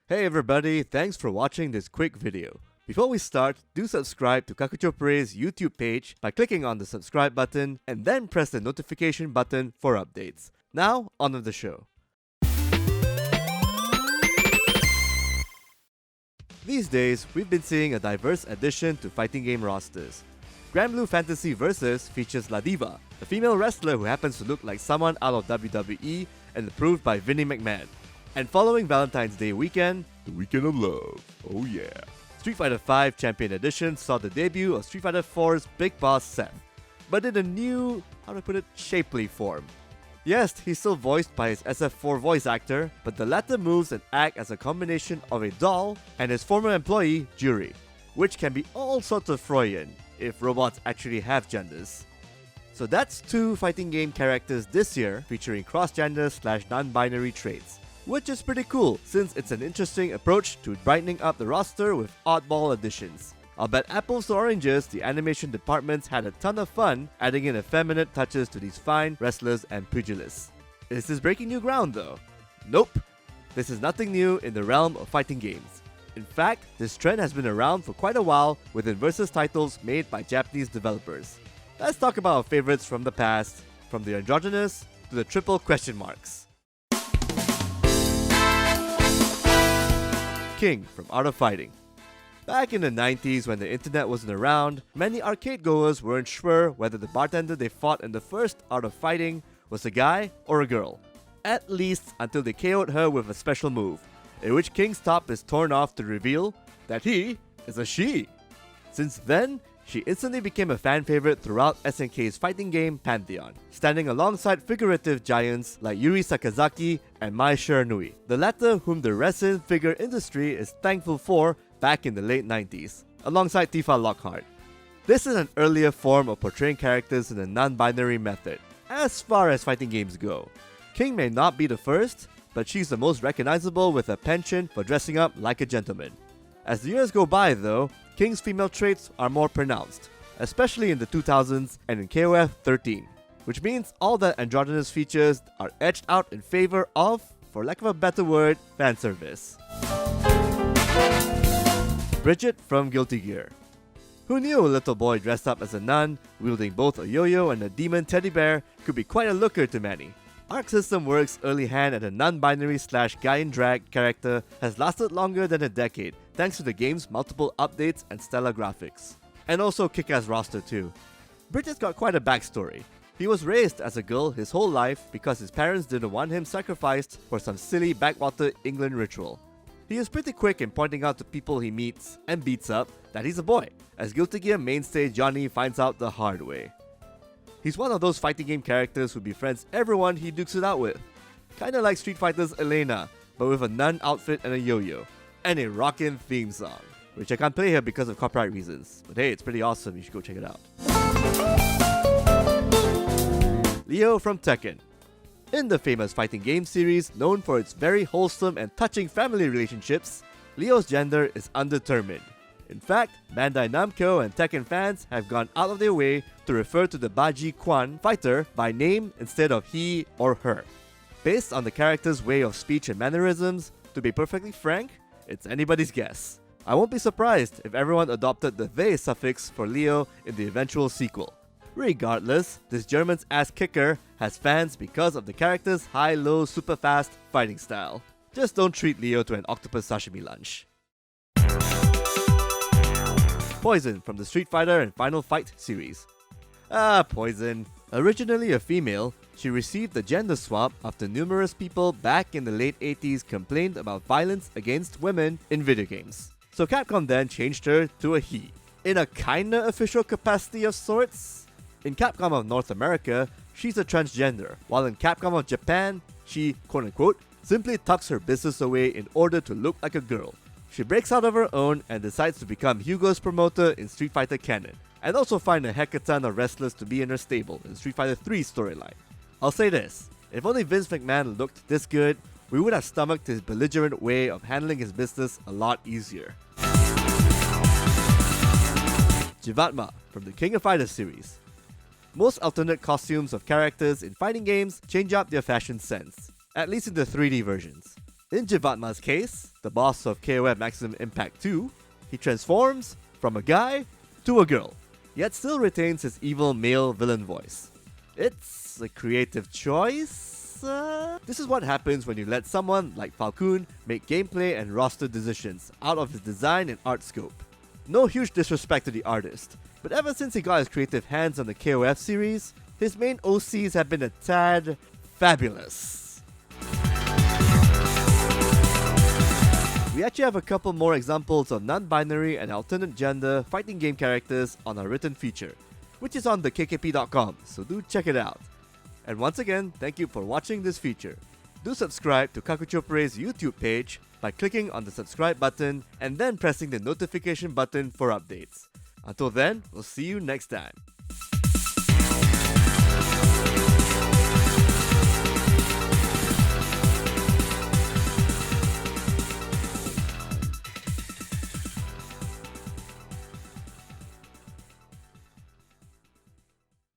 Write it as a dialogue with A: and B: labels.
A: Hey everybody, thanks for watching this quick video. Before we start, do subscribe to Kakuchopurei's YouTube page by clicking on the subscribe button and then press the notification button for updates. Now, on with the show. These days, we've been seeing a diverse addition to fighting game rosters. Grand Blue Fantasy Versus features La Diva, a female wrestler who happens to look like someone out of WWE and approved by Vinnie McMahon. And following Valentine's Day weekend, the Weekend of Love, oh yeah, Street Fighter V Champion Edition saw the debut of Street Fighter IV's Big Boss Seth, but in a new, shapely form. Yes, he's still voiced by his SF4 voice actor, but the latter moves and act as a combination of a doll and his former employee, Juri, which can be all sorts of Freudian, if robots actually have genders. So that's two fighting game characters this year featuring cross-gender / non-binary traits, which is pretty cool since it's an interesting approach to brightening up the roster with oddball additions. I'll bet apples to oranges, the animation departments had a ton of fun adding in effeminate touches to these fine wrestlers and pugilists. Is this breaking new ground though? Nope. This is nothing new in the realm of fighting games. In fact, this trend has been around for quite a while within versus titles made by Japanese developers. Let's talk about our favorites from the past, from the androgynous to the triple question marks. King from Art of Fighting. Back in the 90s when the internet wasn't around, many arcade goers weren't sure whether the bartender they fought in the first Art of Fighting was a guy or a girl. At least until they KO'd her with a special move, in which King's top is torn off to reveal that he is a she. Since then, she instantly became a fan favorite throughout SNK's fighting game pantheon, standing alongside figurative giants like Yuri Sakazaki and Mai Shiranui, the latter whom the resin figure industry is thankful for back in the late 90s, alongside Tifa Lockhart. This is an earlier form of portraying characters in a non-binary method, as far as fighting games go. King may not be the first, but she's the most recognizable with a penchant for dressing up like a gentleman. As the years go by though, King's female traits are more pronounced, especially in the 2000s and in KOF 13, which means all the androgynous features are edged out in favor of, for lack of a better word, fanservice. Bridget from Guilty Gear. Who knew a little boy dressed up as a nun, wielding both a yo-yo and a demon teddy bear, could be quite a looker to many? Arc System Works' early hand at a non-binary / guy in drag character has lasted longer than a decade thanks to the game's multiple updates and stellar graphics. And also kick-ass roster too. Bridget's got quite a backstory. He was raised as a girl his whole life because his parents didn't want him sacrificed for some silly backwater England ritual. He is pretty quick in pointing out to people he meets and beats up that he's a boy, as Guilty Gear mainstay Johnny finds out the hard way. He's one of those fighting game characters who befriends everyone he dukes it out with. Kinda like Street Fighter's Elena, but with a nun outfit and a yo-yo. And a rockin' theme song, which I can't play here because of copyright reasons. But hey, it's pretty awesome, you should go check it out. Leo from Tekken. In the famous fighting game series, known for its very wholesome and touching family relationships, Leo's gender is undetermined. In fact, Bandai Namco and Tekken fans have gone out of their way to refer to the Baji Quan fighter by name instead of he or her. Based on the character's way of speech and mannerisms, to be perfectly frank, it's anybody's guess. I won't be surprised if everyone adopted the they suffix for Leo in the eventual sequel. Regardless, this German's ass kicker has fans because of the character's high-low super fast fighting style. Just don't treat Leo to an octopus sashimi lunch. Poison from the Street Fighter and Final Fight series. Poison. Originally a female, she received the gender swap after numerous people back in the late 80s complained about violence against women in video games. So Capcom then changed her to a he, in a kinda official capacity of sorts. In Capcom of North America, she's a transgender, while in Capcom of Japan, she, quote-unquote, simply tucks her business away in order to look like a girl. She breaks out of her own and decides to become Hugo's promoter in Street Fighter canon, and also find a heckaton of wrestlers to be in her stable in Street Fighter 3's storyline. I'll say this, if only Vince McMahon looked this good, we would have stomached his belligerent way of handling his business a lot easier. Jivatma from the King of Fighters series. Most alternate costumes of characters in fighting games change up their fashion sense, at least in the 3D versions. In Jivatma's case, the boss of KOF Maximum Impact 2, he transforms from a guy to a girl, yet still retains his evil male villain voice. It's a creative choice. This is what happens when you let someone like Falcon make gameplay and roster decisions out of his design and art scope. No huge disrespect to the artist, but ever since he got his creative hands on the KOF series, his main OCs have been a tad fabulous. We actually have a couple more examples of non-binary and alternate gender fighting game characters on our written feature, which is on the kkp.com, so do check it out. And once again, thank you for watching this feature. Do subscribe to Kakuchopurei's YouTube page by clicking on the subscribe button and then pressing the notification button for updates. Until then, we'll see you next time.